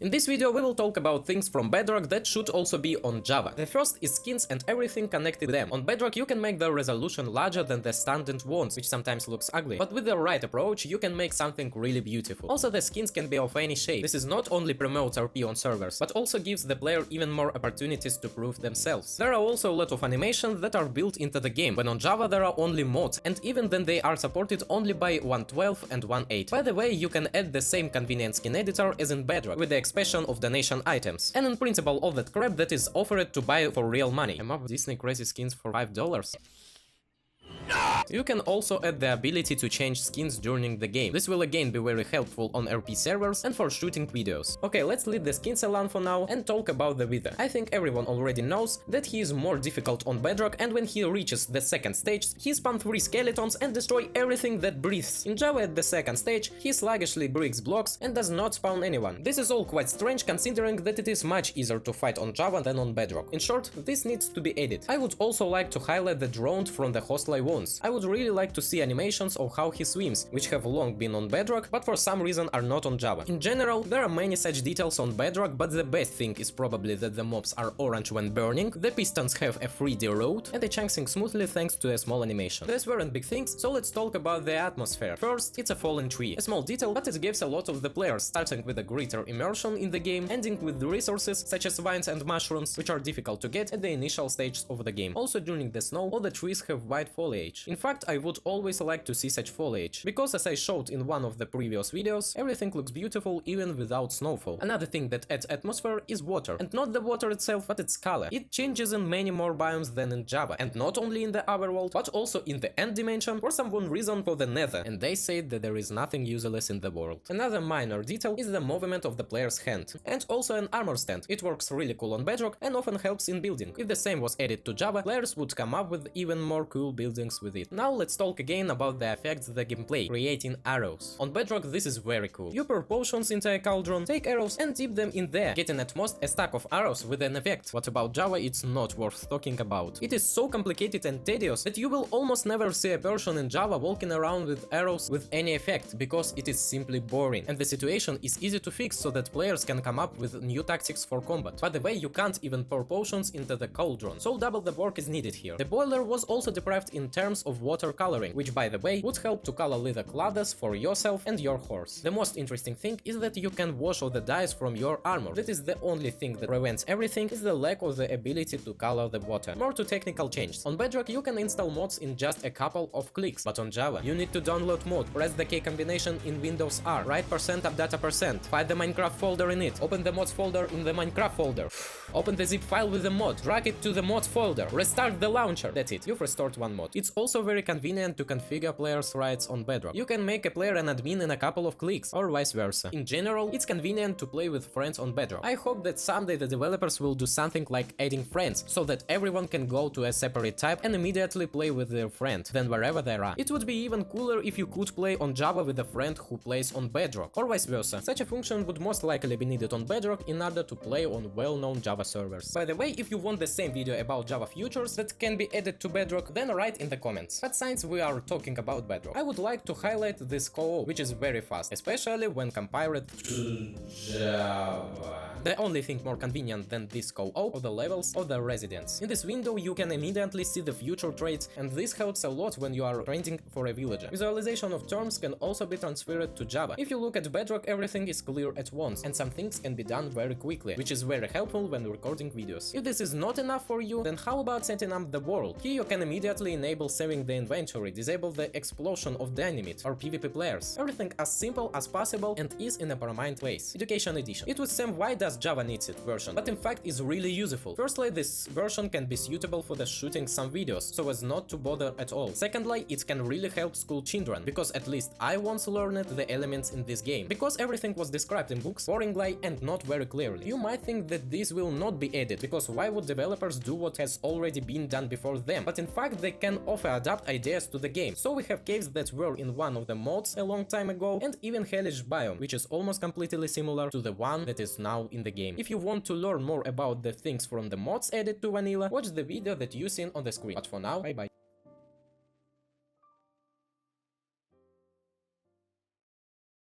In this video we will talk about things from Bedrock that should also be on Java. The first is skins and everything connected to them. On Bedrock you can make the resolution larger than the standard ones, which sometimes looks ugly, but with the right approach you can make something really beautiful. Also the skins can be of any shape. This is not only promotes RP on servers, but also gives the player even more opportunities to prove themselves. There are also a lot of animations that are built into the game, when on Java there are only mods, and even then they are supported only by 1.12 and 1.8. By the way, you can add the same convenient skin editor as in Bedrock, with the expansion of donation items, and in principle all that crap that is offered to buy for real money. I'm up Disney crazy skins for $5. You can also add the ability to change skins during the game. This will again be very helpful on RP servers and for shooting videos. Okay, let's leave the skins alone for now and talk about the Wither. I think everyone already knows that he is more difficult on Bedrock, and when he reaches the second stage, he spawns 3 skeletons and destroy everything that breathes. In Java at the second stage, he sluggishly breaks blocks and does not spawn anyone. This is all quite strange considering that it is much easier to fight on Java than on Bedrock. In short, this needs to be added. I would also like to highlight the drone from the hostile wounds. I would really like to see animations of how he swims, which have long been on Bedrock, but for some reason are not on Java. In general, there are many such details on Bedrock, but the best thing is probably that the mobs are orange when burning, the pistons have a 3D road, and they chunking smoothly thanks to a small animation. These weren't big things, so let's talk about the atmosphere. First, it's a fallen tree. A small detail, but it gives a lot of the players, starting with a greater immersion in the game, ending with the resources such as vines and mushrooms, which are difficult to get at the initial stages of the game. Also during the snow, all the trees have white foliage. In fact, I would always like to see such foliage, because as I showed in one of the previous videos, everything looks beautiful even without snowfall. Another thing that adds atmosphere is water, and not the water itself, but its color. It changes in many more biomes than in Java, and not only in the overworld, but also in the end dimension, for some one reason for the nether, and they say that there is nothing useless in the world. Another minor detail is the movement of the player's hand, and also an armor stand. It works really cool on Bedrock and often helps in building. If the same was added to Java, players would come up with even more cool buildings with it. Now let's talk again about the effects of the gameplay, creating arrows. On Bedrock this is very cool. You pour potions into a cauldron, take arrows and dip them in there, getting at most a stack of arrows with an effect. What about Java, it's not worth talking about. It is so complicated and tedious that you will almost never see a person in Java walking around with arrows with any effect, because it is simply boring, and the situation is easy to fix so that players can come up with new tactics for combat. By the way, you can't even pour potions into the cauldron, so double the work is needed here. The boiler was also deprived in terms of water coloring, which by the way would help to color leather clothes for yourself and your horse. The most interesting thing is that you can wash all the dyes from your armor. That is the only thing that prevents everything, is the lack of the ability to color the water. More to technical changes. On Bedrock you can install mods in just a couple of clicks, but on Java you need to download mod, press the key combination in Windows R, write %updata%, find the Minecraft folder in it, open the mods folder in the Minecraft folder, open the zip file with the mod, drag it to the mods folder, restart the launcher. That's it, you've restored one mod. It's also very convenient to configure players' rights on Bedrock. You can make a player an admin in a couple of clicks, or vice versa. In general, it's convenient to play with friends on Bedrock. I hope that someday the developers will do something like adding friends, so that everyone can go to a separate type and immediately play with their friend, then wherever they are. It would be even cooler if you could play on Java with a friend who plays on Bedrock, or vice versa. Such a function would most likely be needed on Bedrock in order to play on well-known Java servers. By the way, if you want the same video about Java features that can be added to Bedrock, then write in the comments. But since we are talking about Bedrock, I would like to highlight this co-op, which is very fast, especially when compared to Java. The only thing more convenient than this co-op are the levels of the residents. In this window you can immediately see the future traits, and this helps a lot when you are trending for a villager. Visualization of terms can also be transferred to Java. If you look at Bedrock, everything is clear at once, and some things can be done very quickly, which is very helpful when recording videos. If this is not enough for you, then how about setting up the world? Here you can immediately enable saving the inventory, disable the explosion of dynamite or PvP players. Everything as simple as possible and is in a permanent place. Education edition. It would seem why does Java needs it version, but in fact is really useful. Firstly, this version can be suitable for the shooting some videos, so as not to bother at all. Secondly, it can really help school children, because at least I once learned the elements in this game, because everything was described in books boringly and not very clearly. You might think that this will not be added, because why would developers do what has already been done before them? But in fact they can often adapt ideas to the game. So we have caves that were in one of the mods a long time ago, and even hellish biome, which is almost completely similar to the one that is now in the game. If you want to learn more about the things from the mods added to vanilla, watch the video that you seen on the screen. But for now, bye bye.